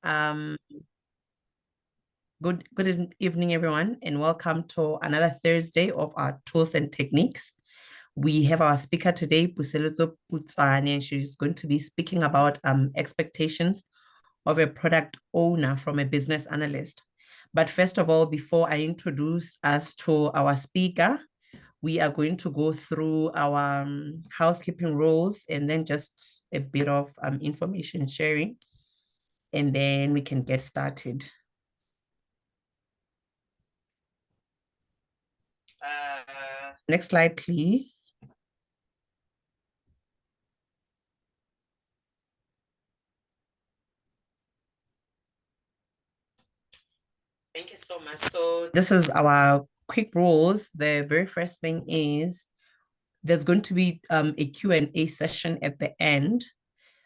Um, good evening, everyone, and welcome to another Thursday of our tools and techniques. We have our speaker today, Puseletso Putsane, and she's going to be speaking about expectations of a product owner from a business analyst. But first of all, before I introduce us to our speaker, we are going to go through our housekeeping rules and then just a bit of information sharing, and then we can get started. Next slide, please. Thank you so much. So this is our quick rules. The very first thing is there's going to be a Q&A session at the end.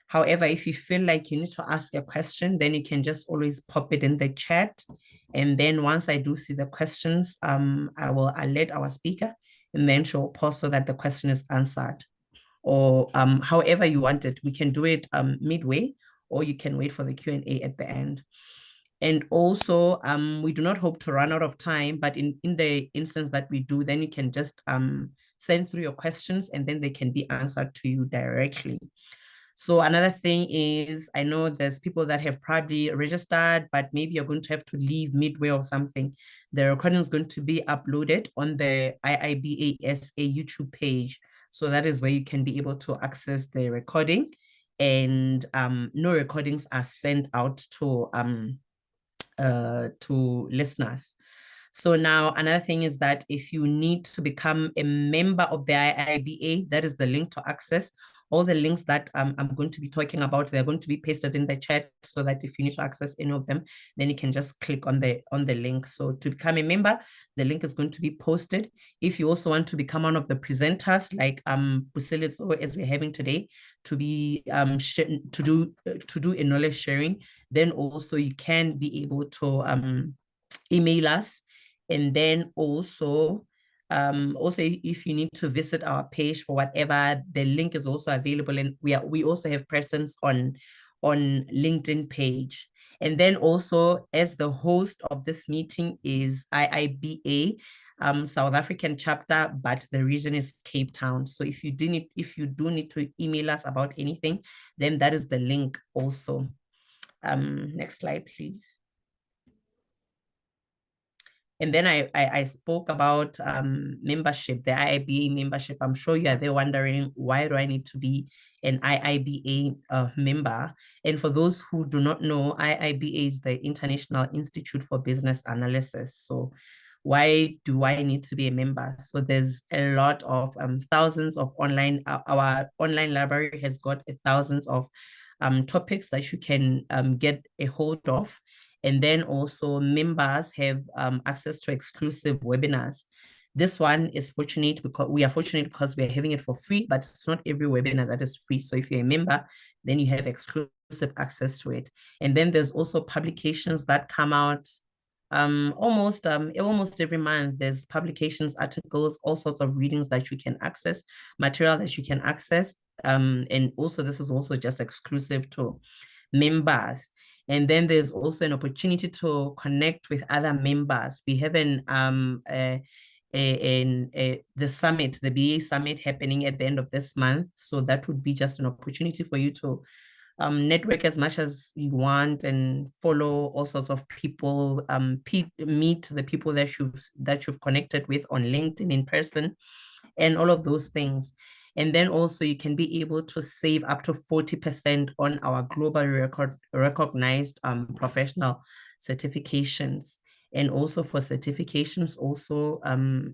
However, if you feel like you need to ask a question, then you can just always pop it in the chat. And then once I do see the questions, I will alert our speaker and then she'll pause so that the question is answered. Or however you want it, we can do it midway, or you can wait for the Q&A at the end. And also, we do not hope to run out of time, but in the instance that we do, then you can just send through your questions and then they can be answered to you directly. So another thing is, I know there's people that have probably registered, but maybe you're going to have to leave midway or something. The recording is going to be uploaded on the IIBASA YouTube page. So that is where you can be able to access the recording, and no recordings are sent out to listeners. So now another thing is that if you need to become a member of the IIBA, that is the link to access. All the links that I'm going to be talking about, they're going to be pasted in the chat so that if you need to access any of them, then you can just click on the link. So to become a member, the link is going to be posted. If you also want to become one of the presenters, like Puseletso, as we're having today, to be to do a knowledge sharing, then also you can be able to email us. And then also if you need to visit our page for whatever, the link is also available, and we also have presence on LinkedIn page. And then also, as the host of this meeting is IIBA South African chapter, but the region is Cape Town. So if you do need to email us about anything, then that is the link also. Next slide, please. And then I spoke about membership, the IIBA membership. I'm sure you are there wondering, why do I need to be an IIBA member? And for those who do not know, IIBA is the International Institute for Business Analysis. So why do I need to be a member? So there's a lot of thousands of our online library has got thousands of topics that you can get a hold of. And then also members have access to exclusive webinars. This one is fortunate because we are having it for free, but it's not every webinar that is free. So if you're a member, then you have exclusive access to it. And then there's also publications that come out almost every month. There's publications, articles, all sorts of readings that you can access, material that you can access. And also this is also just exclusive to members. And then there's also an opportunity to connect with other members. We have the summit, the BA summit, happening at the end of this month. So that would be just an opportunity for you to network as much as you want and follow all sorts of people, meet the people that you've connected with on LinkedIn in person, and all of those things. And then also you can be able to save up to 40% on our globally recognized professional certifications. And also for certifications, also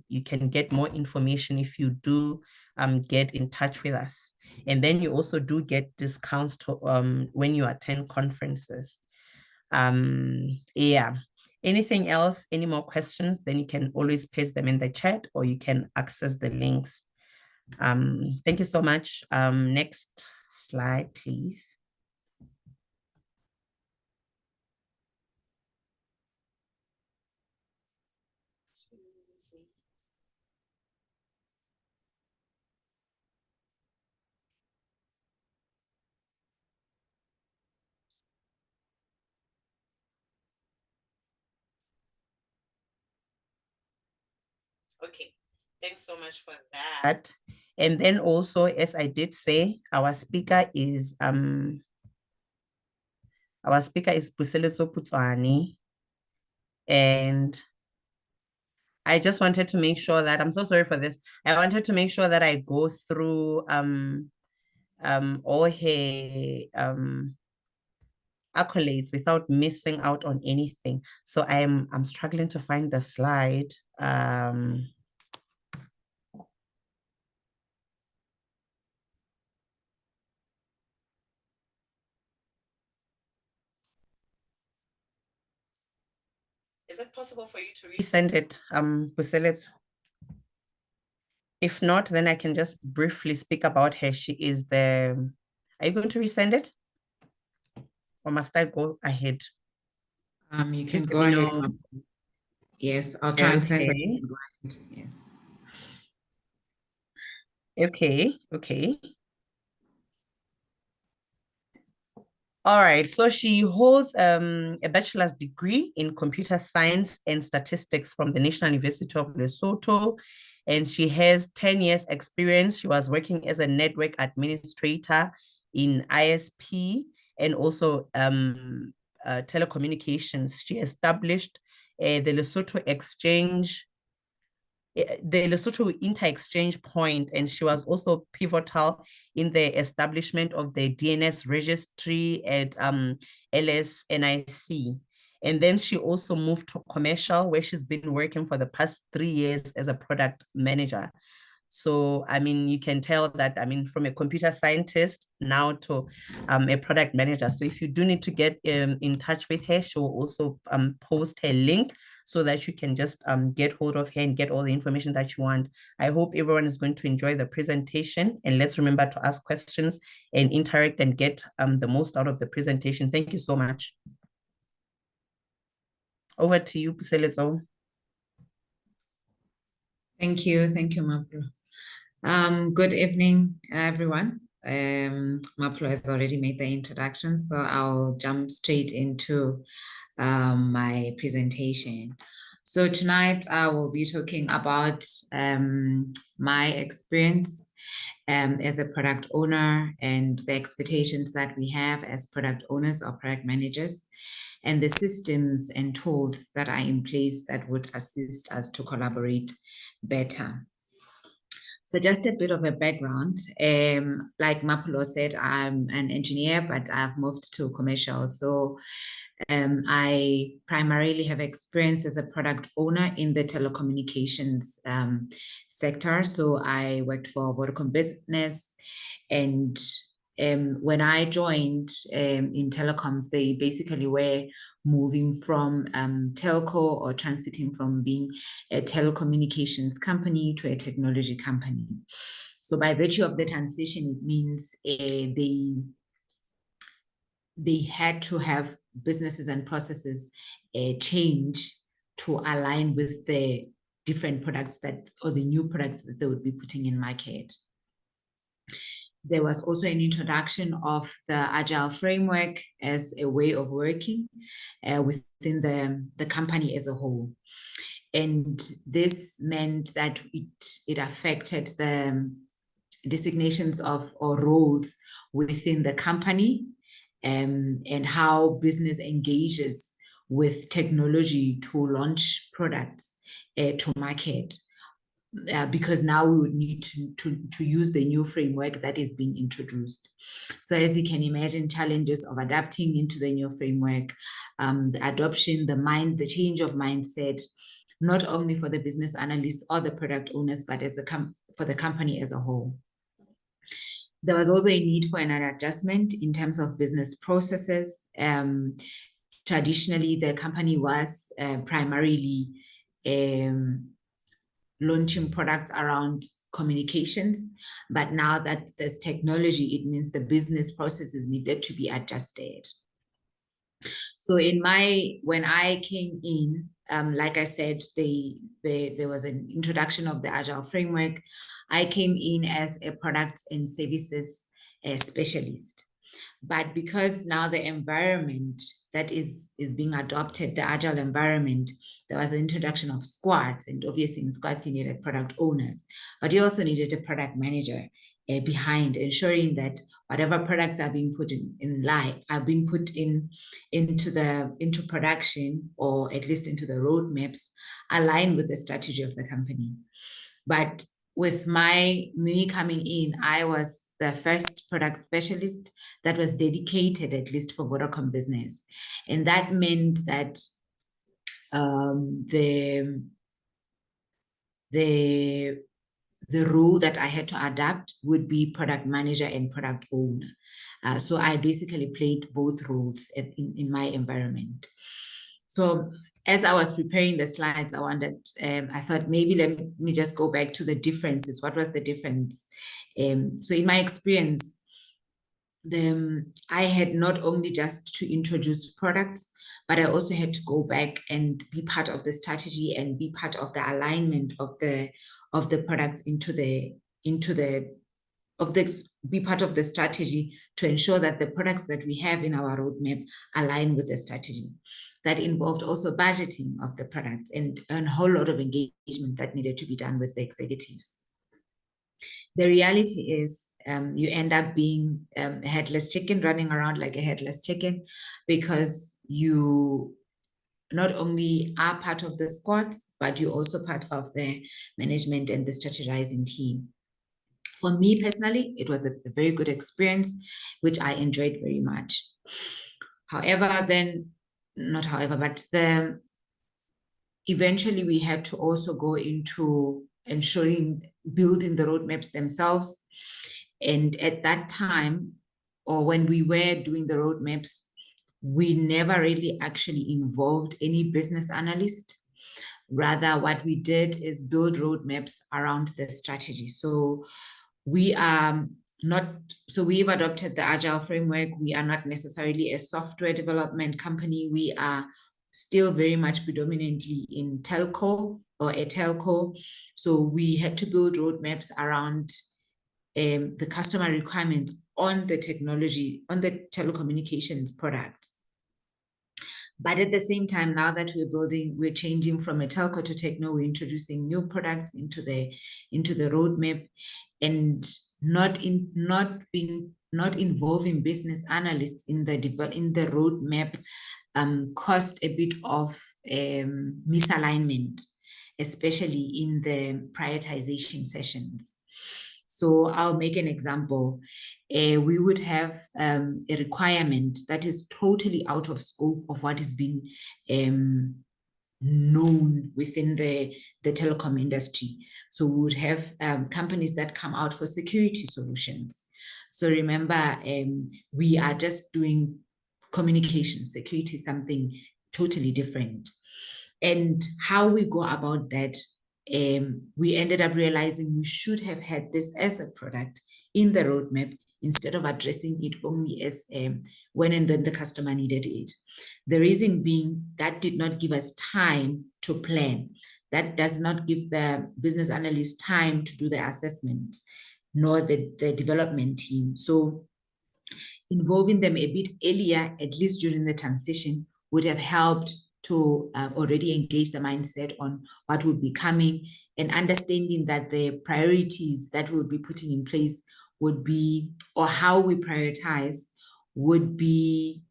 you can get more information if you do get in touch with us. And then you also do get discounts to, when you attend conferences. Yeah. Anything else, any more questions, then you can always paste them in the chat or you can access the links. Thank you so much. Next slide, please. Okay, thanks so much for that. And then also, as I did say, our speaker is Busiletso Putswani. And I just wanted to make sure that, I'm so sorry for this. I wanted to make sure that I go through all her accolades without missing out on anything. So I'm struggling to find the slide. Is it possible for you to resend it, Buselet? If not, then I can just briefly speak about her. She is the, are you going to resend it? Or must I go ahead? You can go ahead. Yes, I'll try and send it. Yes. Okay, okay. All right, so she holds a bachelor's degree in computer science and statistics from the National University of Lesotho, and she has 10 years experience. She was working as a network administrator in ISP and also telecommunications. She established the Lesotho Exchange, the Lesotho Inter-Exchange Point, and she was also pivotal in the establishment of the DNS registry at LSNIC. And then she also moved to commercial, where she's been working for the past 3 years as a product manager. So, I mean, you can tell that, I mean, from a computer scientist now to a product manager. So if you do need to get in touch with her, she will also post her link so that you can just get hold of her and get all the information that you want. I hope everyone is going to enjoy the presentation, and let's remember to ask questions and interact and get the most out of the presentation. Thank you so much. Over to you, Buseletso. Thank you, Maplo. Good evening, everyone. Maplo has already made the introduction, so I'll jump straight into my presentation. So tonight I will be talking about my experience as a product owner and the expectations that we have as product owners or product managers, and the systems and tools that are in place that would assist us to collaborate better. So just a bit of a background. Like Mapolo said, I'm an engineer, but I've moved to commercial. So I primarily have experience as a product owner in the telecommunications sector. So I worked for Vodacom Business, and when I joined in telecoms, they basically were moving from telco or transiting from being a telecommunications company to a technology company. So by virtue of the transition, it means they had to have businesses and processes change to align with the different products or the new products that they would be putting in market. There was also an introduction of the Agile framework as a way of working within the company as a whole. And this meant that it affected the designations of or roles within the company and how business engages with technology to launch products to market. Because now we would need to use the new framework that is being introduced. So as you can imagine, challenges of adapting into the new framework, the adoption, the change of mindset, not only for the business analysts or the product owners, but for the company as a whole. There was also a need for an adjustment in terms of business processes. Traditionally, the company was primarily launching products around communications, but now that there's technology, it means the business processes needed to be adjusted. So when I came in, like I said, there was an introduction of the Agile framework. I came in as a products and services specialist. But because now the environment that is being adopted, the agile environment, there was an introduction of squads, and obviously in squads you needed product owners, but you also needed a product manager behind, ensuring that whatever products are being put in line, are being put into production, or at least into the roadmaps, align with the strategy of the company. But with me coming in, I was the first product specialist that was dedicated, at least for Vodacom Business. And that meant that the role that I had to adapt would be product manager and product owner. So I basically played both roles in my environment. So as I was preparing the slides, I thought maybe let me just go back to the differences. What was the difference? So in my experience, I had not only just to introduce products, but I also had to go back and be part of the strategy and be part of the alignment of the products be part of the strategy to ensure that the products that we have in our roadmap align with the strategy. That involved also budgeting of the products and a whole lot of engagement that needed to be done with the executives. The reality is you end up being a headless chicken, running around like a headless chicken, because you not only are part of the squads, but you're also part of the management and the strategizing team. For me personally, it was a very good experience, which I enjoyed very much. Eventually we had to also go into building the roadmaps themselves. And at that time, or when we were doing the roadmaps, we never really actually involved any business analyst. Rather, what we did is build roadmaps around the strategy. So we've adopted the Agile framework. We are not necessarily a software development company. We are still very much predominantly in telco or a telco. So we had to build roadmaps around the customer requirements on the technology, on the telecommunications products. But at the same time, now that we're changing from a telco to techno, we're introducing new products into the roadmap, and not involving business analysts in the roadmap caused a bit of misalignment, especially in the prioritization sessions. So I'll make an example. We would have a requirement that is totally out of scope of what is being known within the telecom industry. So we would have companies that come out for security solutions. So remember, we are just doing communication. Security is something totally different. And how we go about that, we ended up realizing we should have had this as a product in the roadmap instead of addressing it only as when and then the customer needed it. The reason being that did not give us time to plan. That does not give the business analyst time to do the assessment, nor the development team. So involving them a bit earlier, at least during the transition, would have helped to already engage the mindset on what would be coming, and understanding that the priorities that we'll be putting in place would be, or how we prioritize would be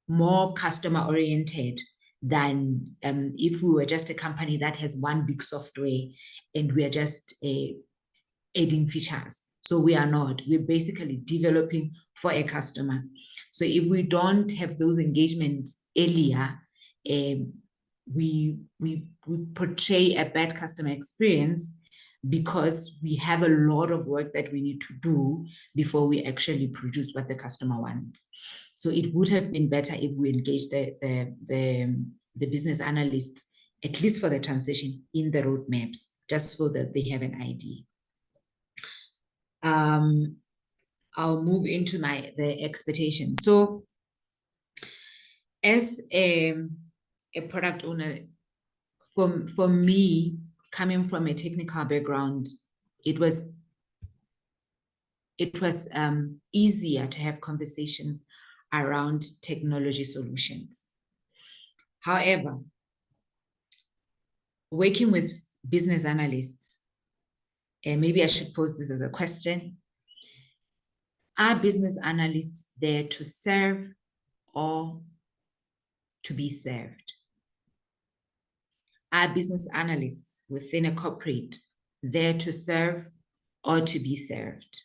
more customer oriented than if we were just a company that has one big software and we are just adding features. So we are not. We're basically developing for a customer. So if we don't have those engagements earlier, we portray a bad customer experience, because we have a lot of work that we need to do before we actually produce what the customer wants. So it would have been better if we engaged the business analysts, at least for the transition, in the roadmaps, just so that they have an idea. I'll move into the expectation. So as a product owner, for me, coming from a technical background, it was easier to have conversations around technology solutions. However, working with business analysts, and maybe I should pose this as a question, are business analysts there to serve or to be served? Are business analysts within a corporate there to serve or to be served?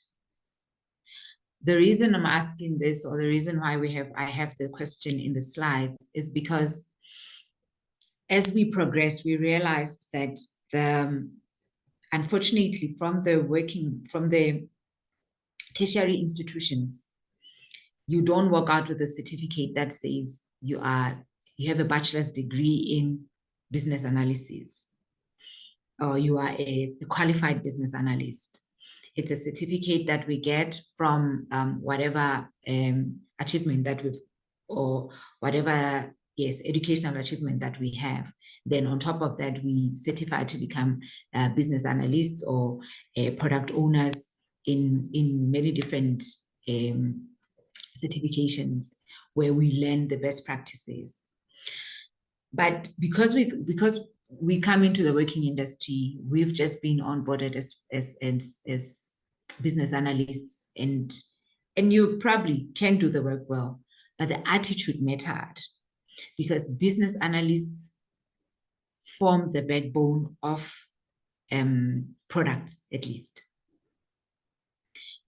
The reason I'm asking this, or the reason why I have the question in the slides, is because as we progressed, we realized that unfortunately, from the tertiary institutions, you don't walk out with a certificate that says you have a bachelor's degree in business analysis, or you are a qualified business analyst. It's a certificate that we get from whatever achievement that we've, or whatever, yes, educational achievement that we have. Then on top of that, we certify to become business analysts or product owners in many different certifications where we learn the best practices. But because we come into the working industry, we've just been onboarded as business analysts, and you probably can do the work well, but the attitude mattered, because business analysts form the backbone of products. At least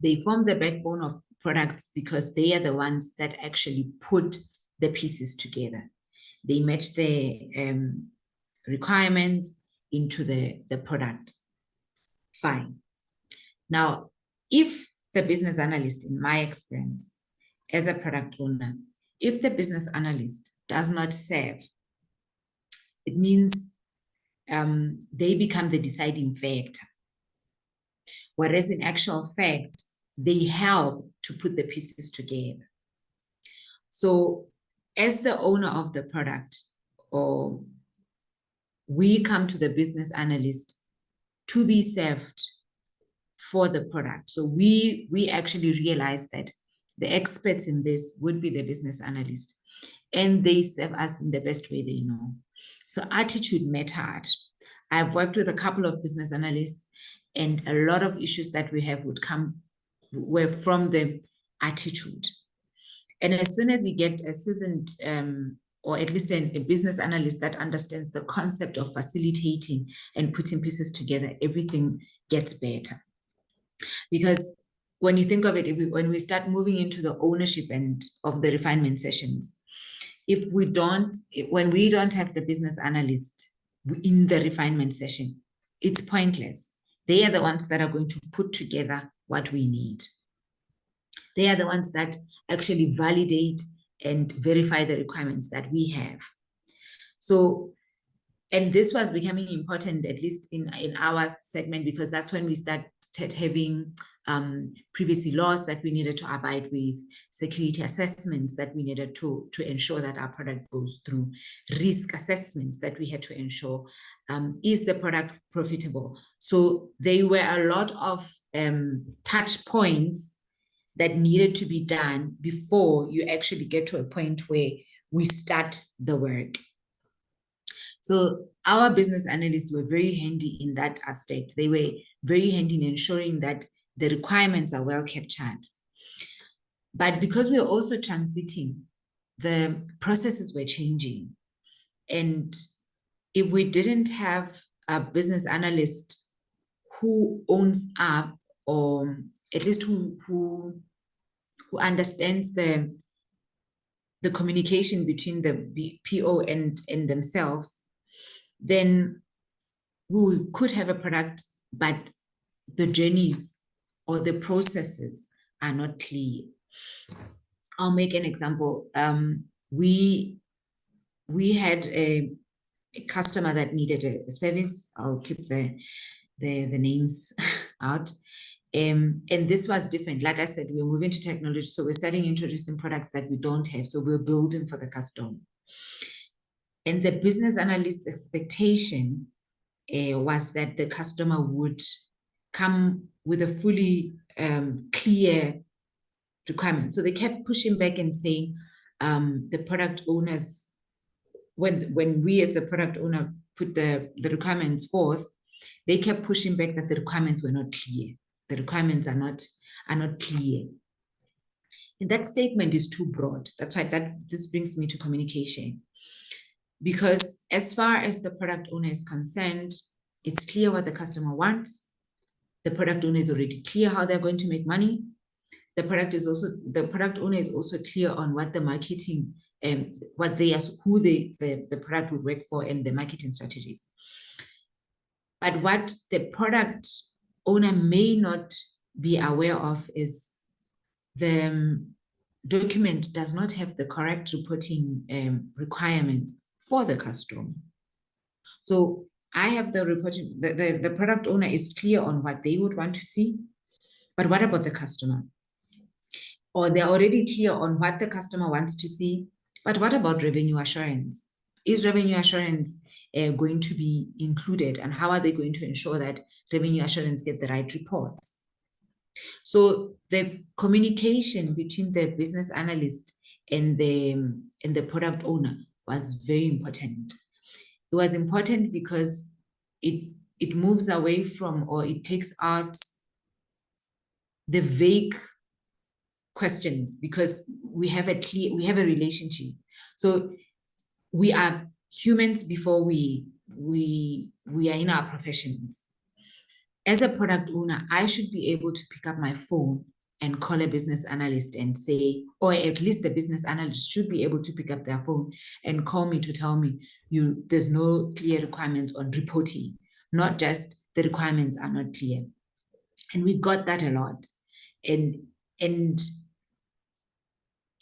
they form the backbone of products because they are the ones that actually put the pieces together. They match the requirements into the product. Fine. Now, if the business analyst, in my experience, as a product owner, if the business analyst does not serve, it means they become the deciding factor. Whereas in actual fact, they help to put the pieces together. So as the owner of the product, or we come to the business analyst to be served for the product. So we actually realize that the experts in this would be the business analyst, and they serve us in the best way they know. So attitude mattered. I've worked with a couple of business analysts, and a lot of issues that we have were from the attitude. And as soon as you get a seasoned, or at least a business analyst that understands the concept of facilitating and putting pieces together, everything gets better. Because when you think of it, when we start moving into the ownership end of the refinement sessions, when we don't have the business analyst in the refinement session, it's pointless. They are the ones that are going to put together what we need. They are the ones that actually validate and verify the requirements that we have. So, and this was becoming important, at least in our segment, because that's when we started having privacy laws that we needed to abide with, security assessments that we needed to ensure that our product goes through, risk assessments that we had to ensure, is the product profitable? So there were a lot of touch points that needed to be done before you actually get to a point where we start the work. So our business analysts were very handy in that aspect. They were very handy in ensuring that the requirements are well captured. But because we are also transiting, the processes were changing. And if we didn't have a business analyst who owns up, or at least who understands the communication between the PO and themselves, then we could have a product, but the journeys or the processes are not clear. I'll make an example. We had a customer that needed a service. I'll keep the names out. And this was different. Like I said, we're moving to technology, so we're starting introducing products that we don't have. So we're building for the customer. And the business analyst's expectation was that the customer would come with a fully clear requirements. So they kept pushing back and saying, the product owners, when we as the product owner put the requirements forth, they kept pushing back that the requirements were not clear. The requirements are not clear. And that statement is too broad. That's why this brings me to communication. Because as far as the product owner is concerned, it's clear what the customer wants. The product owner is already clear how they're going to make money. The product owner is also clear on what the marketing and who the product would work for and the marketing strategies. But what the product owner may not be aware of is the document does not have the correct reporting requirements for the customer. So I have the reporting, the product owner is clear on what they would want to see, but what about the customer? Or they're already clear on what the customer wants to see, but what about revenue assurance? Is revenue assurance going to be included, and how are they going to ensure that revenue assurance get the right reports? So the communication between the business analyst and the product owner was very important. It was important because it moves away from, or it takes out the vague questions, because we have a relationship. So we are humans before we are in our professions. As a product owner, I should be able to pick up my phone and call a business analyst and say, or at least the business analyst should be able to pick up their phone and call me to tell me, there's no clear requirements on reporting, not just the requirements are not clear. And we got that a lot. And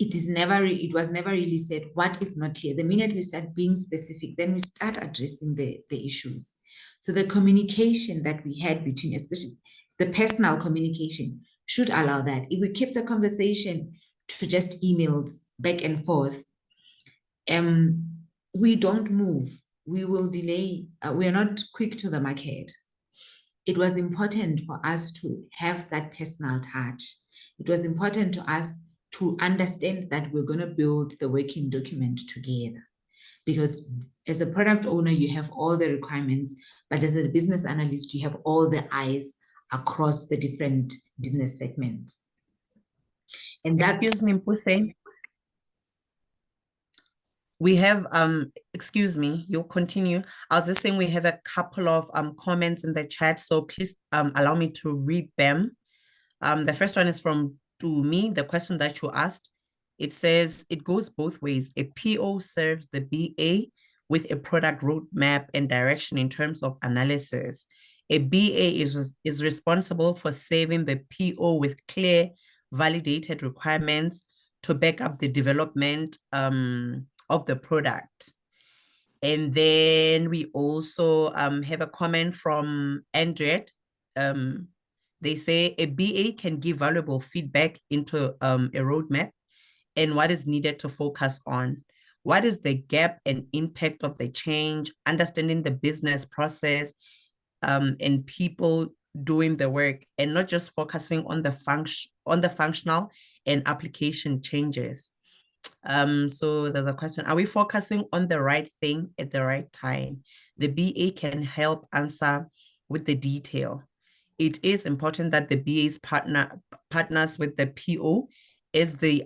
it was never really said what is not clear. The minute we start being specific, then we start addressing the issues. So the communication that we had between, especially the personal communication, should allow that. If we keep the conversation to just emails back and forth, we don't move. We will delay. We are not quick to the market. It was important for us to have that personal touch. It was important to us to understand that we're going to build the working document together. Because as a product owner, you have all the requirements, but as a business analyst, you have all the eyes across the different business segments. And that's... Excuse me, Mpuse. We have, excuse me, you'll continue. I was just saying we have a couple of comments in the chat, so please allow me to read them. The first one is from Tumi, the question that you asked. It says, it goes both ways. A PO serves the BA with a product roadmap and direction in terms of analysis. A BA is responsible for serving the PO with clear, validated requirements to back up the development of the product. And then we also have a comment from Andret. They say a BA can give valuable feedback into a roadmap and what is needed to focus on. What is the gap and impact of the change, understanding the business process and people doing the work, and not just focusing on the functional and application changes. So there's a question, are we focusing on the right thing at the right time? The BA can help answer with the detail. It is important that the BA's partners with the PO is the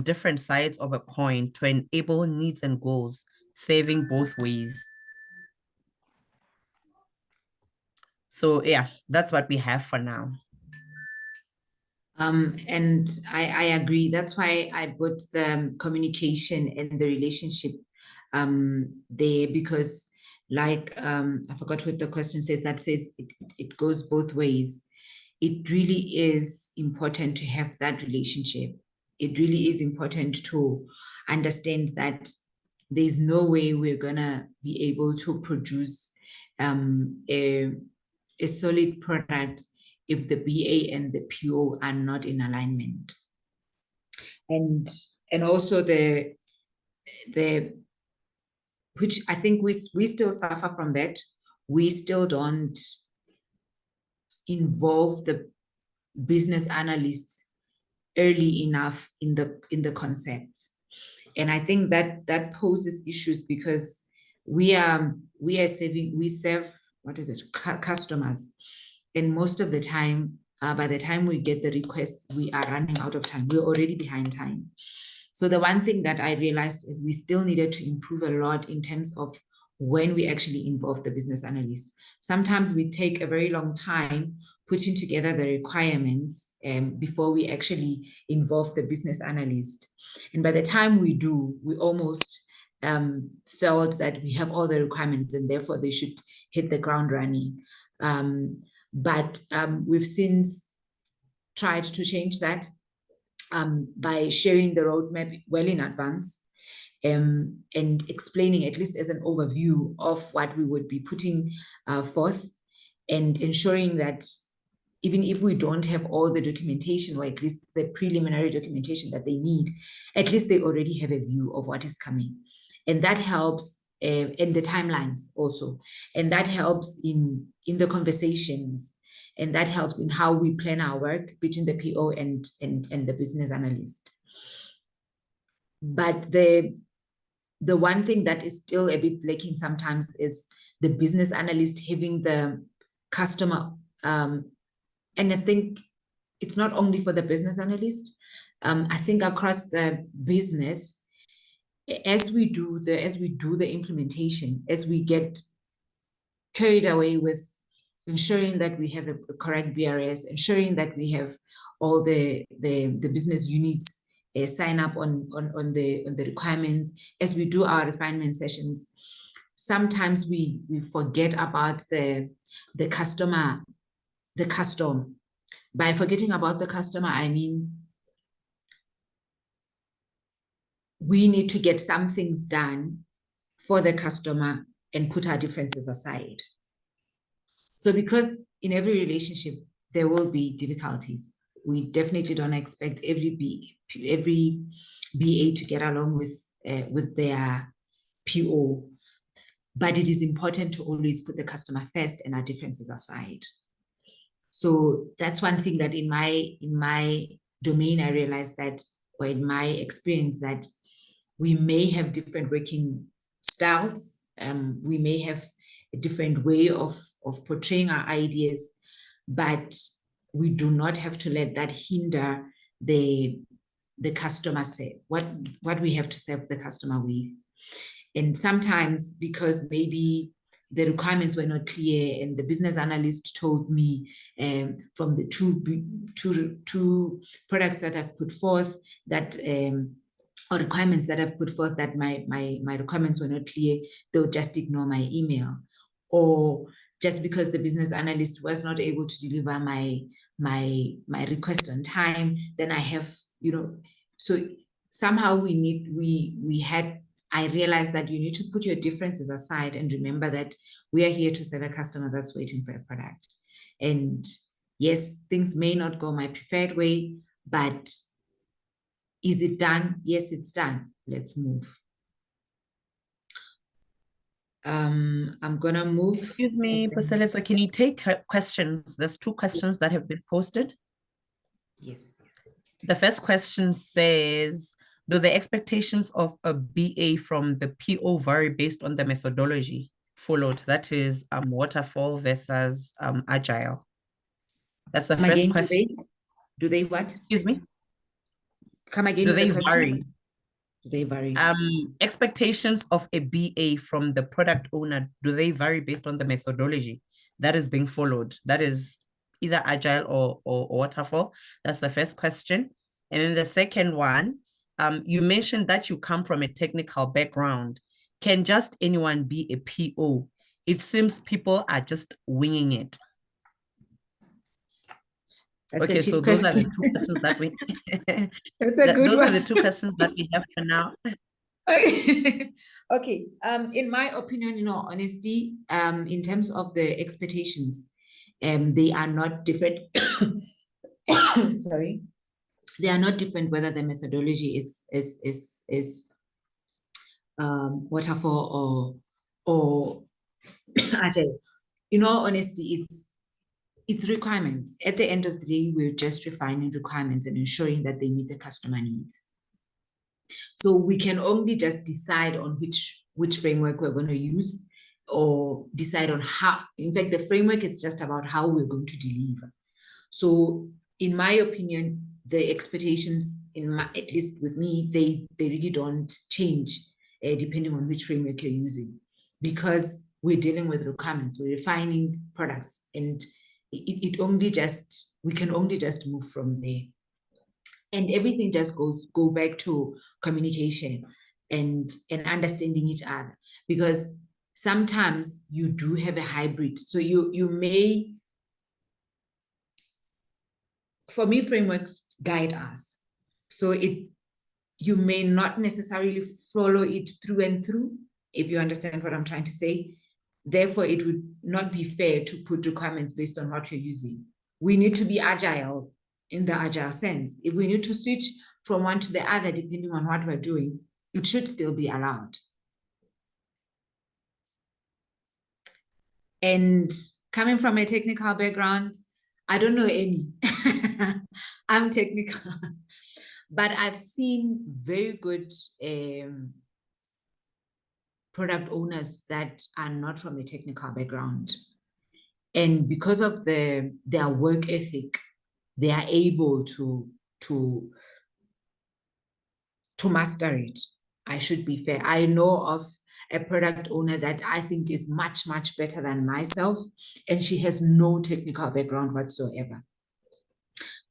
different sides of a coin to enable needs and goals, saving both ways. So yeah, that's what we have for now. And I agree. That's why I put the communication and the relationship there, because like, I forgot what the question says, that says it goes both ways. It really is important to have that relationship. It really is important to understand that there's no way we're gonna be able to produce a solid product if the BA and the PO are not in alignment. And also the which I think we still suffer from that. We still don't involve the business analysts early enough in the concepts. And I think that poses issues because we serve customers, and most of the time, by the time we get the requests, we are running out of time. We're already behind time. So the one thing that I realized is we still needed to improve a lot in terms of when we actually involve the business analyst. Sometimes we take a very long time putting together the requirements before we actually involve the business analyst. And by the time we do, we almost felt that we have all the requirements and therefore they should hit the ground running. But we've since tried to change that by sharing the roadmap well in advance and explaining, at least as an overview, of what we would be putting forth, and ensuring that even if we don't have all the documentation, or at least the preliminary documentation that they need, at least they already have a view of what is coming. And that helps, and the timelines also. And that helps in the conversations, and that helps in how we plan our work between the PO and the business analyst. But the one thing that is still a bit lacking sometimes is the business analyst having the customer, and I think it's not only for the business analyst. I think across the business, as we do the implementation, as we get carried away with ensuring that we have a correct BRS, ensuring that we have all the business units sign up on the requirements, as we do our refinement sessions, sometimes we forget about the customer, the custom. By forgetting about the customer, I mean we need to get some things done for the customer and put our differences aside. So because in every relationship, there will be difficulties. We definitely don't expect every BA to get along with their PO, but it is important to always put the customer first and our differences aside. So that's one thing that in my domain, I realized that, or in my experience, that we may have different working styles. We may have a different way of portraying our ideas, but we do not have to let that hinder the customer say what we have to serve the customer with. And sometimes, because maybe the requirements were not clear and the business analyst told me from the two products that I've put forth that or requirements that I've put forth, that my requirements were not clear, they'll just ignore my email. Or just because the business analyst was not able to deliver my request on time, then I have, so somehow I realized that you need to put your differences aside and remember that we are here to serve a customer that's waiting for a product. And yes, things may not go my preferred way, but is it done? Yes, it's done. Let's move. I'm gonna move. Excuse me, Puseletso, can you take questions? There's 2 questions that have been posted. Yes. The first question says, do the expectations of a BA from the PO vary based on the methodology followed? That is waterfall versus agile. That's the first question. Do they what? Excuse me? Come again. Do they vary? Do they vary? Expectations of a BA from the product owner, do they vary based on the methodology that is being followed? That is either agile or waterfall. That's the first question. And then the second one, you mentioned that you come from a technical background. Can just anyone be a PO? It seems people are just winging it. Okay, so those are the 2 questions that we those are the 2 questions that we have for now. Okay. In my opinion, in all honesty, in terms of the expectations, they are not different. Sorry. They are not different whether the methodology is waterfall or agile. In all honesty, it's requirements. At the end of the day, we're just refining requirements and ensuring that they meet the customer needs. So we can only just decide on which framework we're going to use, or decide on how. In fact, the framework is just about how we're going to deliver. So in my opinion, the expectations, at least with me, they really don't change depending on which framework you're using, because we're dealing with requirements, we're refining products, and we can only just move from there. And everything just go back to communication and understanding each other, because sometimes you do have a hybrid. So you may, for me, frameworks guide us. So you may not necessarily follow it through and through, if you understand what I'm trying to say. Therefore, it would not be fair to put requirements based on what you're using. We need to be agile in the agile sense. If we need to switch from one to the other, depending on what we're doing, it should still be allowed. And coming from a technical background, I don't know any. I'm technical, but I've seen very good product owners that are not from a technical background. And because of their work ethic, they are able to master it. I should be fair. I know of a product owner that I think is much, much better than myself, and she has no technical background whatsoever.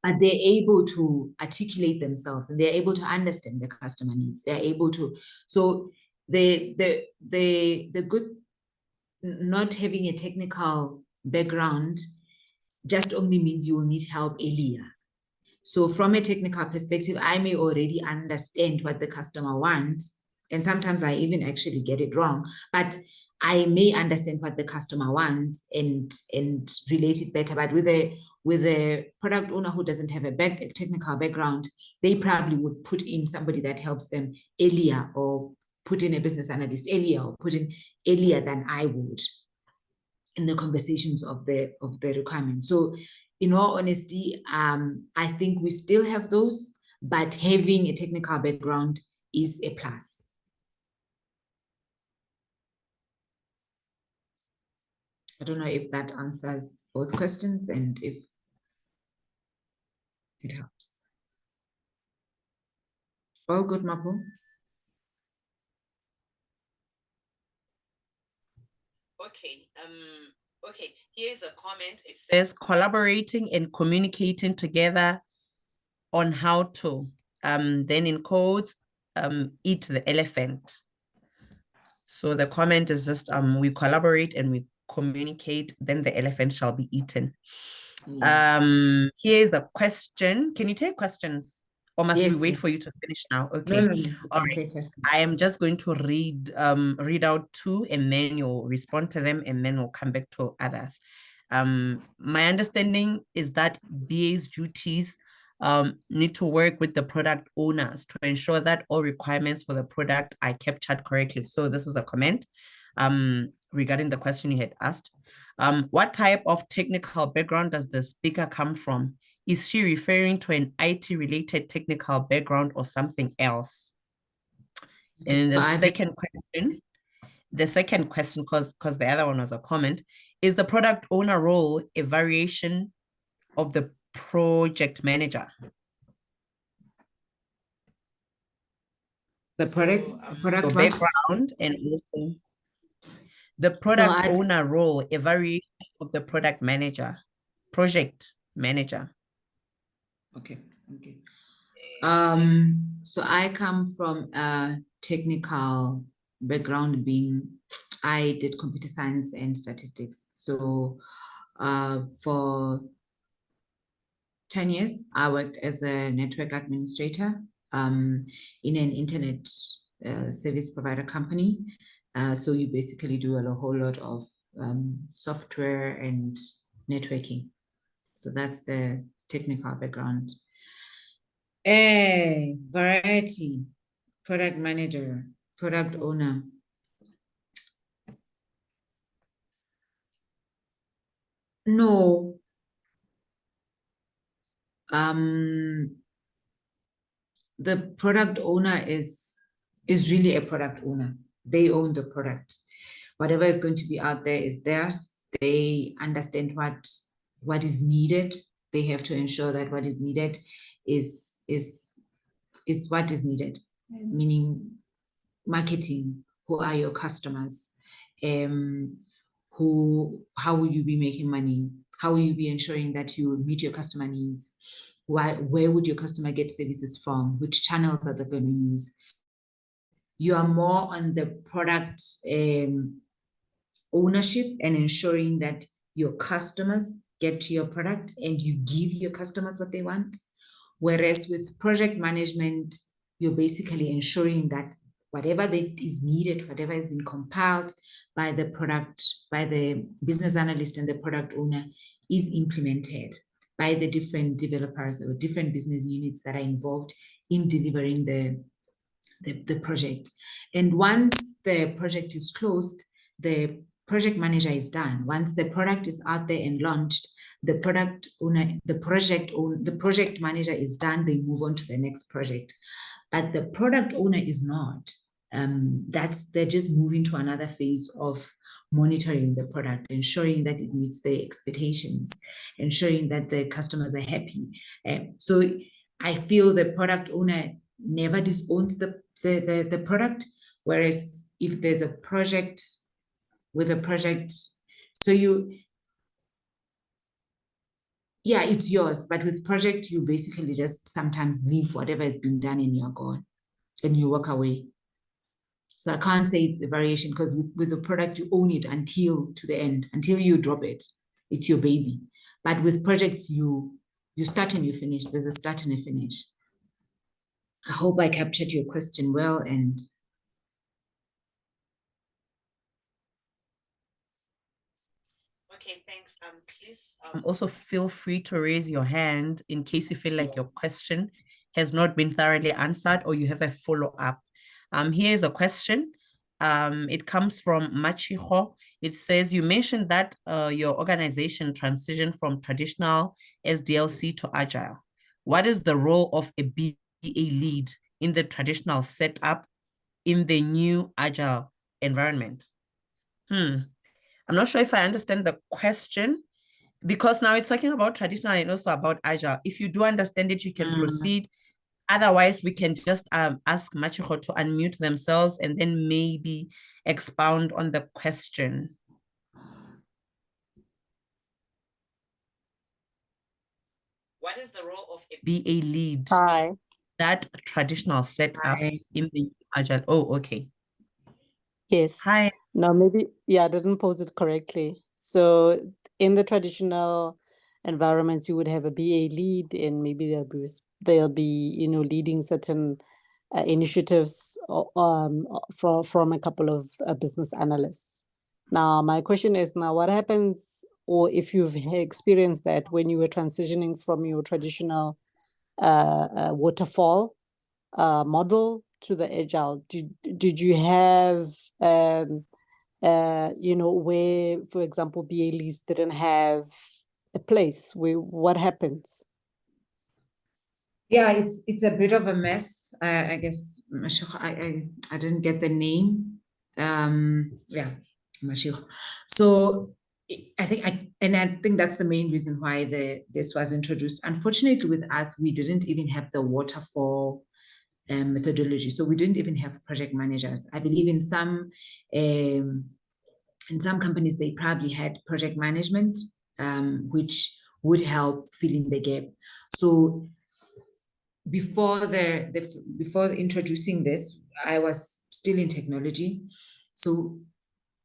But they're able to articulate themselves, and they're able to understand the customer needs. They're able to, so the good, not having a technical background just only means you will need help earlier. So from a technical perspective, I may already understand what the customer wants, and sometimes I even actually get it wrong, but I may understand what the customer wants and relate it better. But with a product owner who doesn't have a technical background, they probably would put in somebody that helps them earlier, or put in a business analyst earlier, or put in earlier than I would in the conversations of the requirements. So in all honesty, I think we still have those, but having a technical background is a plus. I don't know if that answers both questions and if it helps. All good, Mapo? Okay, here's a comment. It says collaborating and communicating together on how to, then in quotes, eat the elephant. So the comment is just, we collaborate and we communicate, then the elephant shall be eaten. Here's a question. Can you take questions? Or must we wait for you to finish now? Okay. No, all right. I am just going to read out two, and then you'll respond to them, and then we'll come back to others. My understanding is that VA's duties need to work with the product owners to ensure that all requirements for the product are captured correctly. So this is a comment regarding the question you had asked. What type of technical background does the speaker come from? Is she referring to an IT-related technical background or something else? And the second question, because the other one was a comment, is the product owner role a variation of the project manager? The product background and also the product owner role, a variation of the project manager. Okay. So I come from a technical background, I did computer science and statistics. So for 10 years, I worked as a network administrator in an internet service provider company. So you basically do a whole lot of software and networking. So that's the technical background. Variety, product manager, product owner. No, the product owner is really a product owner. They own the product. Whatever is going to be out there is theirs. They understand what is needed. They have to ensure that what is needed is what is needed, meaning marketing. Who are your customers? How will you be making money? How will you be ensuring that you meet your customer needs? Where would your customer get services from? Which channels are they going to use? You are more on the product ownership and ensuring that your customers get to your product and you give your customers what they want. Whereas with project management, you're basically ensuring that whatever that is needed, whatever has been compiled by the product, by the business analyst and the product owner is implemented by the different developers or different business units that are involved in delivering the project. And once the project is closed, the project manager is done. Once the product is out there and launched, the product owner, the project manager is done, they move on to the next project. But the product owner is not. They're just moving to another phase of monitoring the product, ensuring that it meets their expectations, ensuring that the customers are happy. So I feel the product owner never disowns the product, whereas if there's a project with a project, so it's yours, but with project, you basically just sometimes leave whatever has been done and you're gone and you walk away. So I can't say it's a variation because with the product, you own it until to the end, until you drop it. It's your baby. But with projects, you start and you finish. There's a start and a finish. I hope I captured your question well. And okay, thanks. Please also feel free to raise your hand in case you feel like your question has not been thoroughly answered or you have a follow-up. Here's a question. It comes from Machiho. It says, you mentioned that your organization transitioned from traditional SDLC to Agile. What is the role of a BA lead in the traditional setup in the new Agile environment? I'm not sure if I understand the question, because now it's talking about traditional and also about Agile. If you do understand it, you can proceed. Otherwise, we can just ask Machiho to unmute themselves and then maybe expound on the question. What is the role of a BA lead? Hi. That traditional setup in the Agile. Oh, okay. Yes. Hi. No, maybe, I didn't pose it correctly. So in the traditional environments, you would have a BA lead, and maybe they'll be leading certain initiatives from a couple of business analysts. Now, my question is what happens, or if you've experienced that when you were transitioning from your traditional waterfall model to the Agile, did you have where, for example, BA leads didn't have a place? What happens? Yeah, it's a bit of a mess. I guess I didn't get the name. Mashiro. So I think that's the main reason why this was introduced. Unfortunately, with us, we didn't even have the waterfall methodology. So we didn't even have project managers. I believe in some companies, they probably had project management, which would help fill in the gap. So before introducing this, I was still in technology. So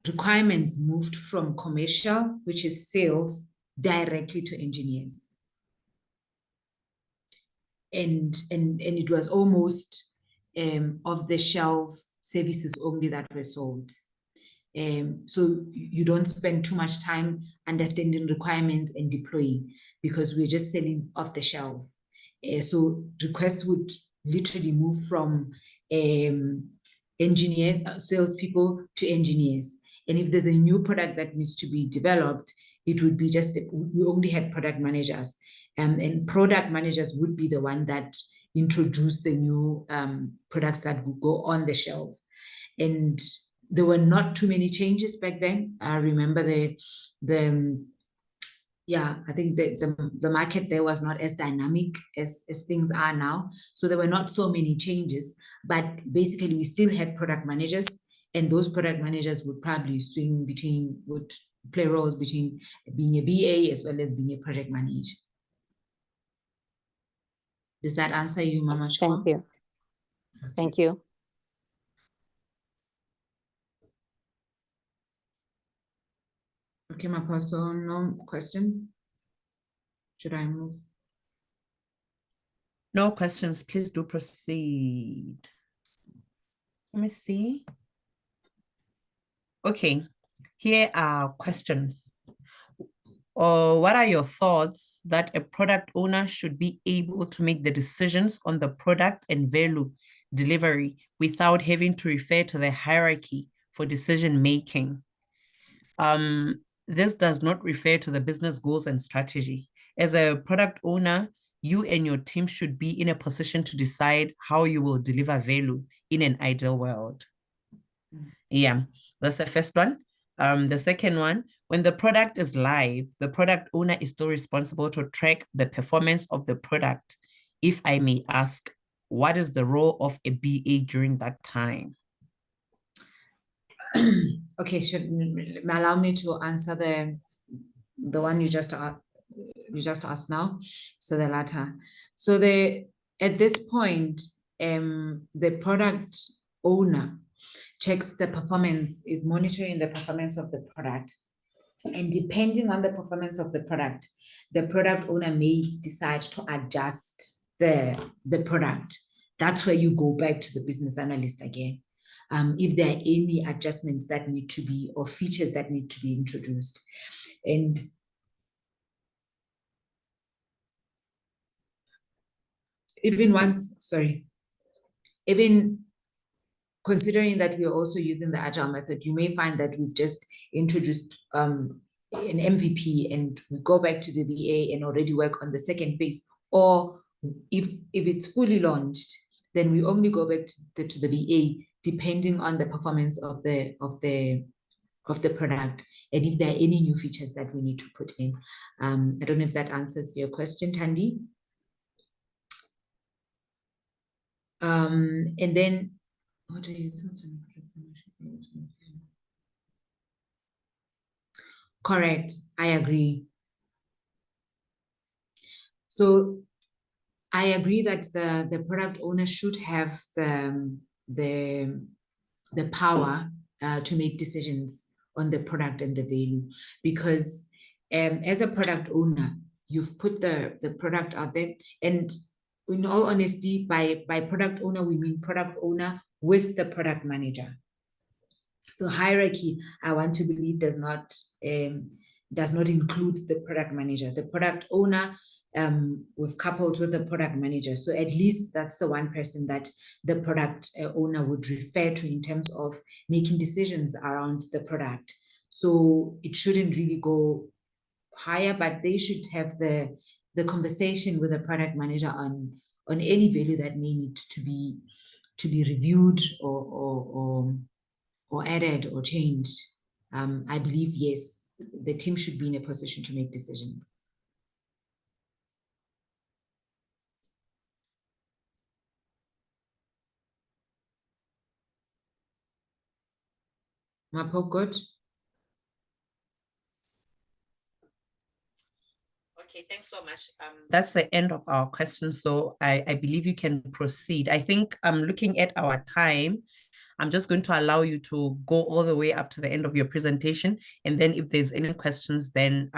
requirements moved from commercial, which is sales, directly to engineers. And it was almost off-the-shelf services only that were sold. So you don't spend too much time understanding requirements and deploying, because we're just selling off the shelf. So requests would literally move from engineers, salespeople to engineers. And if there's a new product that needs to be developed, it would be we only had product managers. And product managers would be the one that introduce the new products that would go on the shelf. And there were not too many changes back then. I remember I think the market there was not as dynamic as things are now. So there were not so many changes, but basically we still had product managers, and those product managers would probably would play roles between being a BA as well as being a project manager. Does that answer you, Mama Chua? Thank you. Thank you. Okay, Maposo, no questions? Should I move? No questions. Please do proceed. Let me see. Okay, here are questions. What are your thoughts that a product owner should be able to make the decisions on the product and value delivery without having to refer to the hierarchy for decision making? This does not refer to the business goals and strategy. As a product owner, you and your team should be in a position to decide how you will deliver value in an ideal world. Yeah, that's the first one. The second one, when the product is live, the product owner is still responsible to track the performance of the product. If I may ask, what is the role of a BA during that time? Okay, allow me to answer the one you just asked now. So the latter. So at this point, the product owner checks the performance, is monitoring the performance of the product. And depending on the performance of the product owner may decide to adjust the product. That's where you go back to the business analyst again. If there are any adjustments that need to be, or features that need to be introduced. And even considering that we're also using the agile method, you may find that we've just introduced an MVP and we go back to the BA and already work on the second phase. Or if it's fully launched, then we only go back to the BA depending on the performance of the product and if there are any new features that we need to put in. I don't know if that answers your question, Thandi. And then what are you talking about? Correct, I agree. So I agree that the product owner should have the power to make decisions on the product and the value, because as a product owner, you've put the product out there, and in all honesty, by product owner, we mean product owner with the product manager. So hierarchy, I want to believe, does not include the product manager. The product owner, we've coupled with the product manager. So at least that's the one person that the product owner would refer to in terms of making decisions around the product. So it shouldn't really go higher, but they should have the conversation with the product manager on any value that may need to be reviewed or added or changed. I believe, yes, the team should be in a position to make decisions. Mapo, good? Okay, thanks so much. That's the end of our questions. So I believe you can proceed. I think I'm looking at our time. I'm just going to allow you to go all the way up to the end of your presentation. And then if there's any questions, then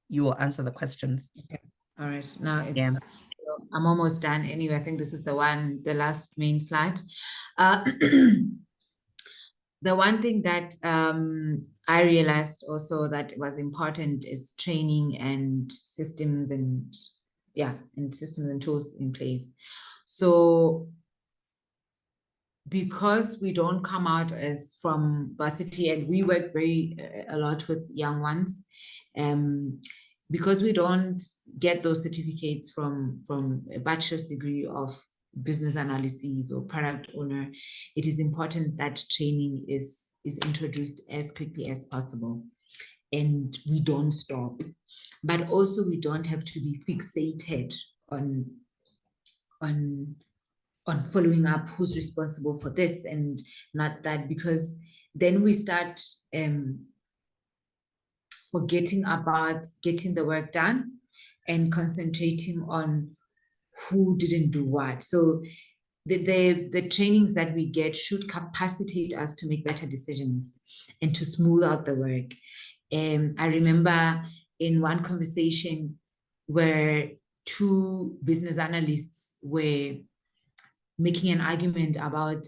you will answer the questions. Okay. All right. Now I'm almost done. Anyway, I think this is the last main slide. The one thing that I realized also that was important is training and systems and systems and tools in place. So because we don't come out as from varsity and we work a lot with young ones, because we don't get those certificates from a bachelor's degree of business analysis or product owner, it is important that training is introduced as quickly as possible, and we don't stop. But also we don't have to be fixated on following up who's responsible for this and not that, because then we start forgetting about getting the work done and concentrating on who didn't do what. So the trainings that we get should capacitate us to make better decisions and to smooth out the work. I remember in one conversation where two business analysts were making an argument about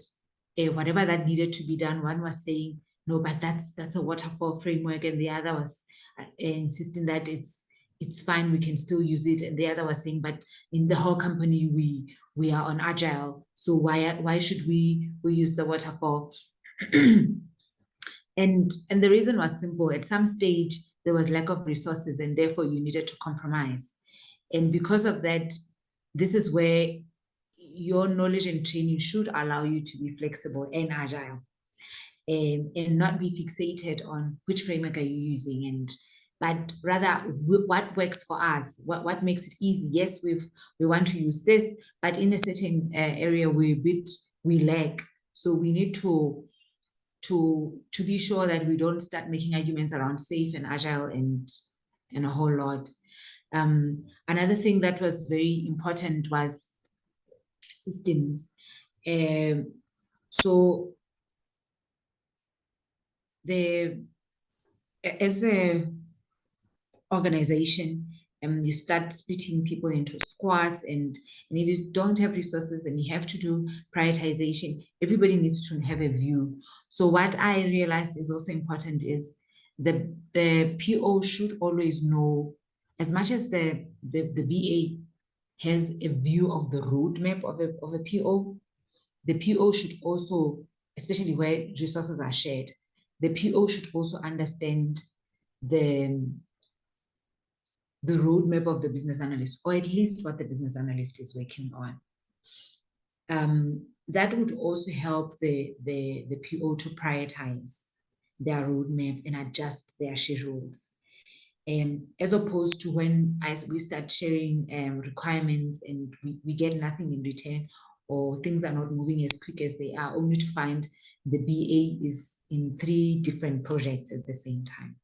whatever that needed to be done. One was saying, no, but that's a waterfall framework, and the other was insisting that it's fine, we can still use it. And the other was saying, but in the whole company we are on agile, so why should we use the waterfall? And the reason was simple. At some stage there was lack of resources, and therefore you needed to compromise. And because of that, this is where your knowledge and training should allow you to be flexible and agile, and not be fixated on which framework are you using, but rather what works for us, what makes it easy. Yes, we want to use this, but in a certain area we lack. So we need to be sure that we don't start making arguments around safe and agile and a whole lot. Another thing that was very important was systems. So as a organization, you start splitting people into squads, and if you don't have resources and you have to do prioritization, everybody needs to have a view. So what I realized is also important is the PO should always know, as much as the BA has a view of the roadmap of a PO, the PO should also, especially where resources are shared, the PO should also understand the roadmap of the business analyst, or at least what the business analyst is working on. That would also help the PO to prioritize their roadmap and adjust their schedules. As opposed to when we start sharing requirements and we get nothing in return, or things are not moving as quick as they are, only to find the BA is in 3 different projects at the same time.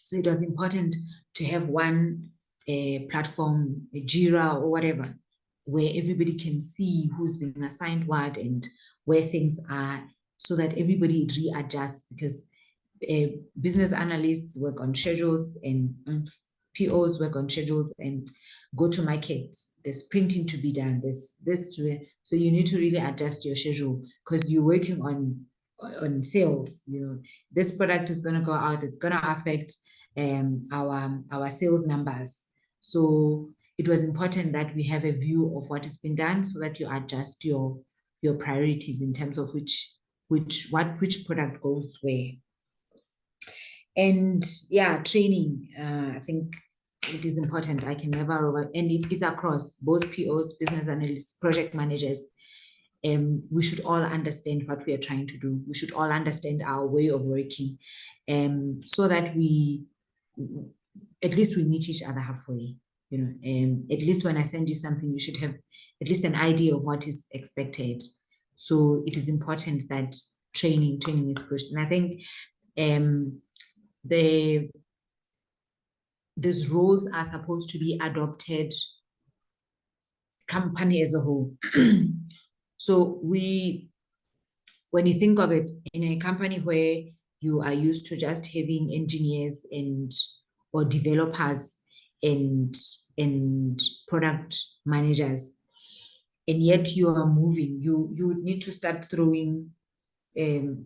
So it was important to have one platform, a Jira or whatever, where everybody can see who's being assigned what and where things are, so that everybody readjusts, because business analysts work on schedules and POs work on schedules, and go to market, there's printing to be done, there's this to it. So you need to really adjust your schedule, because you're working on sales. You know, this product is going to go out, it's going to affect our sales numbers. So it was important that we have a view of what has been done, so that you adjust your priorities in terms of which product goes where. And yeah, training, I think it is important. I can never and it is across both POs, business analysts, project managers. We should all understand what we are trying to do. We should all understand our way of working, so that at least we meet each other halfway. You know, at least when I send you something, you should have at least an idea of what is expected. So it is important that training is pushed. And I think these roles are supposed to be adopted company as a whole. So when you think of it, in a company where you are used to just having engineers or developers and product managers, and yet you are moving, you would need to start throwing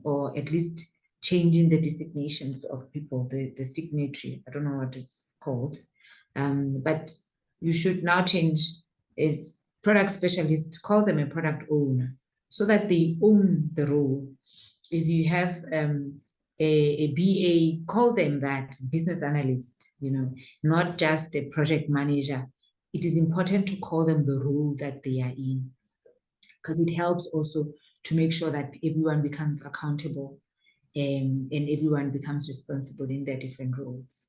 or at least changing the designations of people, the signatory, I don't know what it's called, but you should now change it. Product specialist, call them a product owner, so that they own the role. If you have a BA, call them that, business analyst, not just a project manager. It is important to call them the role that they are in, because it helps also to make sure that everyone becomes accountable and everyone becomes responsible in their different roles.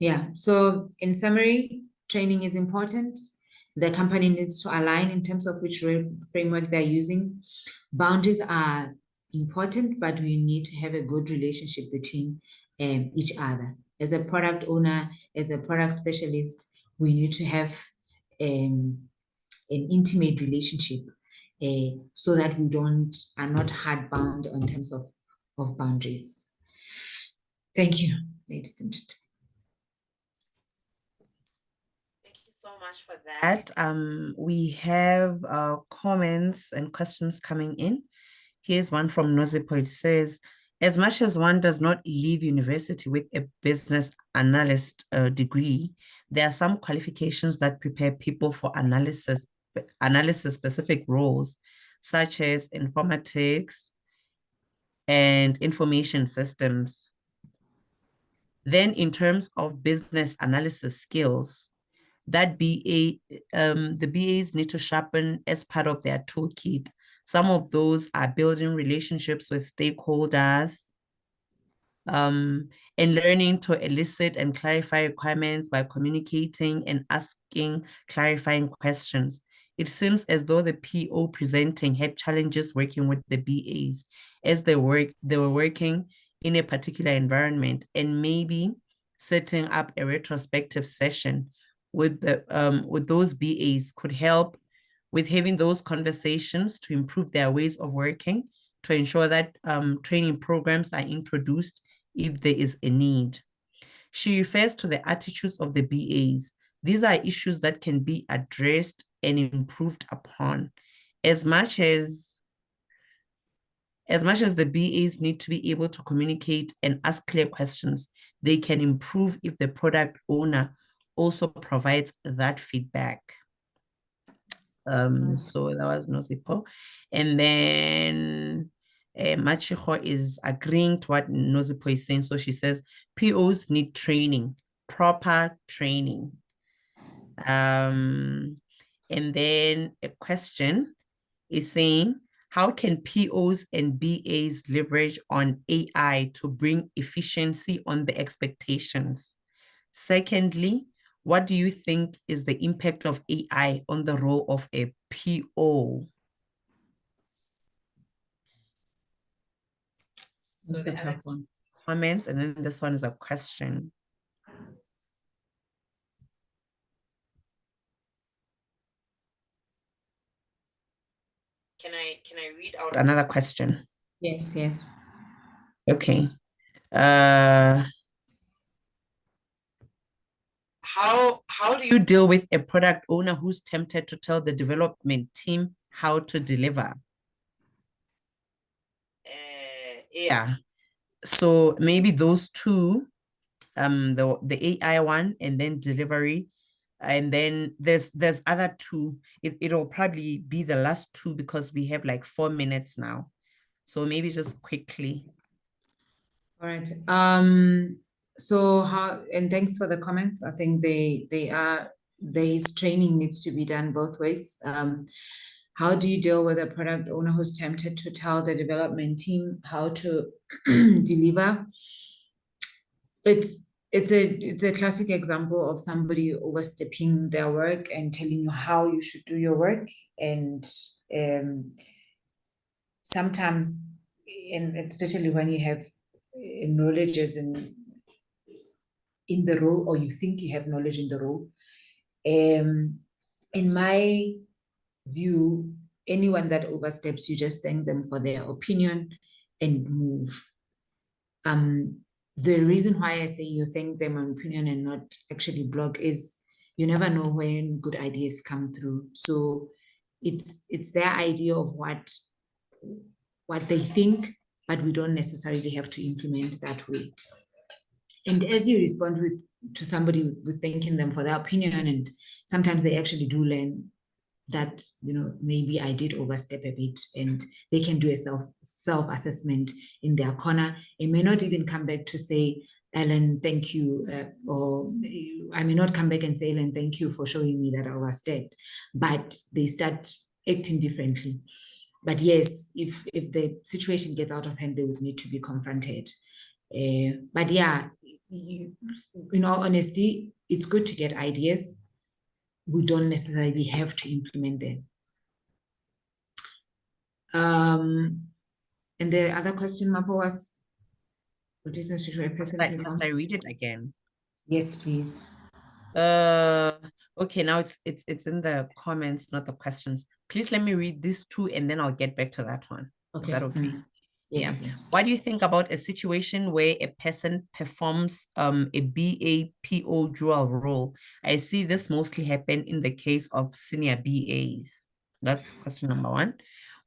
Yeah, so in summary, training is important. The company needs to align in terms of which framework they're using. Boundaries are important, but we need to have a good relationship between each other. As a product owner, as a product specialist, we need to have an intimate relationship so that we are not hard bound in terms of boundaries. Thank you, ladies and gentlemen. So much for that. We have comments and questions coming in. Here's one from Nozipo. It says, as much as one does not leave university with a business analyst degree, there are some qualifications that prepare people for analysis specific roles, such as informatics and information systems. Then in terms of business analysis skills, that the BAs need to sharpen as part of their toolkit. Some of those are building relationships with stakeholders, and learning to elicit and clarify requirements by communicating and asking clarifying questions. It seems as though the PO presenting had challenges working with the BAs as they were working in a particular environment, and maybe setting up a retrospective session with those BAs could help with having those conversations to improve their ways of working, to ensure that training programs are introduced if there is a need. She refers to the attitudes of the BAs. These are issues that can be addressed and improved upon. As much as the BAs need to be able to communicate and ask clear questions, they can improve if the product owner also provides that feedback. So that was Nozipo. And then Machiko is agreeing to what Nozipo is saying. So she says, POs need training, proper training. And then a question is saying, how can POs and BAs leverage on AI to bring efficiency on the expectations? Secondly, what do you think is the impact of AI on the role of a PO? That's a tough one. Comments, and then this one is a question. Can I read out another question? Yes, yes. Okay. How do you deal with a product owner who's tempted to tell the development team how to deliver? Yeah. So maybe those two, the AI one and then delivery, and then there's other two. It'll probably be the last two because we have like 4 minutes now. So maybe just quickly. All right. So and thanks for the comments. I think this training needs to be done both ways. How do you deal with a product owner who's tempted to tell the development team how to deliver? It's a classic example of somebody overstepping their work and telling you how you should do your work. And sometimes, and especially when you have knowledge as in the role, or you think you have knowledge in the role. In my view, anyone that oversteps, you just thank them for their opinion and move. The reason why I say you thank them on opinion and not actually block is you never know when good ideas come through. So it's their idea of what they think, but we don't necessarily have to implement that way. And as you respond to somebody with thanking them for their opinion, and sometimes they actually do learn that, you know, maybe I did overstep a bit, and they can do a self-assessment in their corner. It may not even come back to say, Ellen, thank you, or I may not come back and say, Ellen, thank you for showing me that I overstepped, but they start acting differently. But yes, if the situation gets out of hand, they would need to be confronted. But yeah, in all honesty, it's good to get ideas. We don't necessarily have to implement them. And the other question, Mapo, was, what is the situation? Must I read it again? Yes, please. Okay, now it's in the comments, not the questions. Please let me read these two and then I'll get back to that one. Okay. Is that okay? Yes, Yeah. yes. What do you think about a situation where a person performs a BA PO dual role? I see this mostly happen in the case of senior BAs. That's question number one.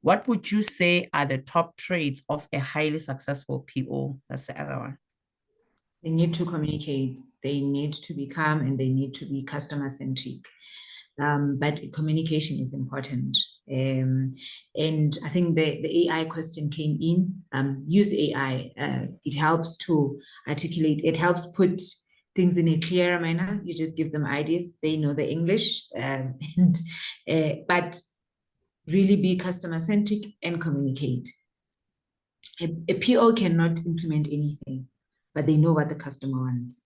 What would you say are the top traits of a highly successful PO? That's the other one. They need to communicate, they need to be calm, and they need to be customer-centric. But communication is important. And I think the AI question came in. Use AI. It helps to articulate, it helps put things in a clearer manner. You just give them ideas, they know the English, but really be customer-centric and communicate. A PO cannot implement anything, but they know what the customer wants.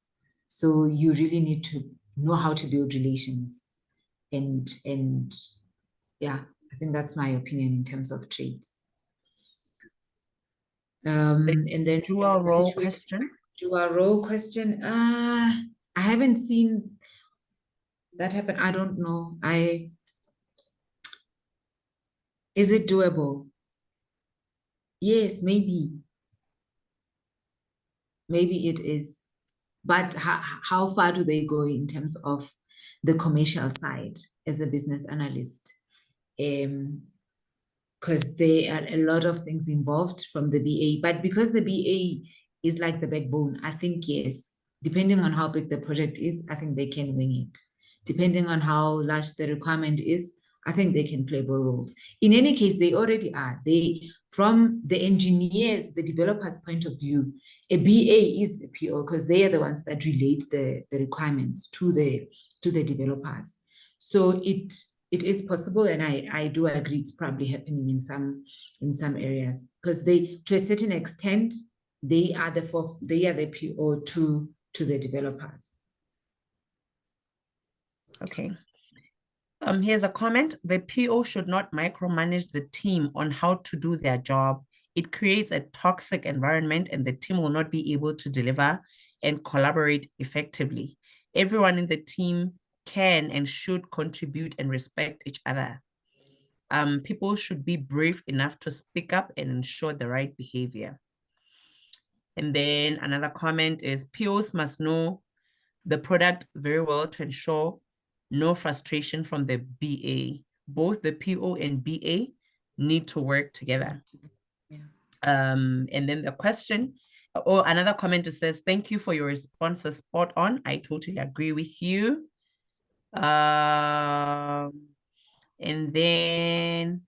So you really need to know how to build relations. And yeah, I think that's my opinion in terms of traits. And then dual role question. Dual role question. I haven't seen that happen. I don't know. Is it doable? Yes, maybe. Maybe it is. But how far do they go in terms of the commercial side as a business analyst? Because there are a lot of things involved from the BA, but because the BA is like the backbone, I think yes, depending on how big the project is, I think they can wing it. Depending on how large the requirement is, I think they can play both roles. In any case, they already are. They, from the engineers, the developers' point of view, a BA is a PO because they are the ones that relate the requirements to the developers. So it is possible, and I do agree it's probably happening in some areas, because they, to a certain extent, they are the PO to the developers. Okay. Here's a comment. The PO should not micromanage the team on how to do their job. It creates a toxic environment and the team will not be able to deliver and collaborate effectively. Everyone in the team can and should contribute and respect each other. People should be brave enough to speak up and ensure the right behavior. And then another comment is POs must know the product very well to ensure no frustration from the BA. Both the PO and BA need to work together. Yeah. And then the question, or another comment says, thank you for your responses, spot on. I totally agree with you. And then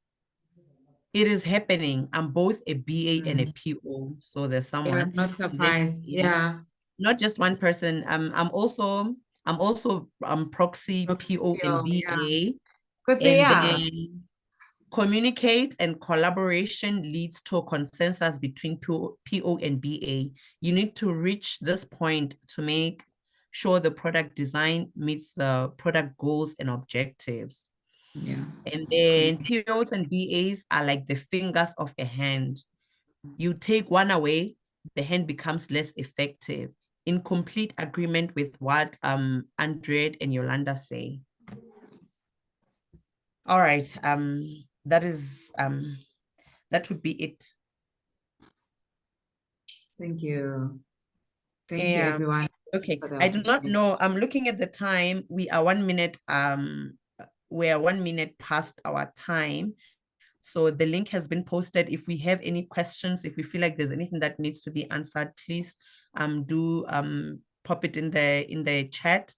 it is happening. I'm both a BA and a PO. So there's someone. Yeah, I'm not surprised. Yeah. Not just one person. I'm also proxy PO and BA. Because they are. Then communicate and collaboration leads to a consensus between PO and BA. You need to reach this point to make sure the product design meets the product goals and objectives. Yeah. And then POs and BAs are like the fingers of a hand. You take one away, the hand becomes less effective. In complete agreement with what Andrea and Yolanda say. All right, that would be it. Thank you. Thank you, everyone. Okay, I do not know. I'm looking at the time. We are 1 minute. We are 1 minute past our time. So the link has been posted. If we have any questions, if we feel like there's anything that needs to be answered, please do pop it in the chat.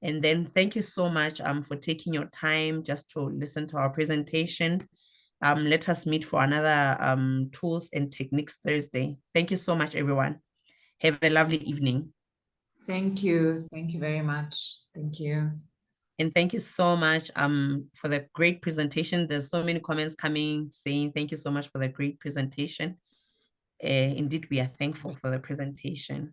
And then thank you so much for taking your time just to listen to our presentation. Let us meet for another Tools and Techniques Thursday. Thank you so much, everyone. Have a lovely evening. Thank you. Thank you very much. Thank you. And thank you so much for the great presentation. There's so many comments coming saying thank you so much for the great presentation. Indeed, we are thankful for the presentation.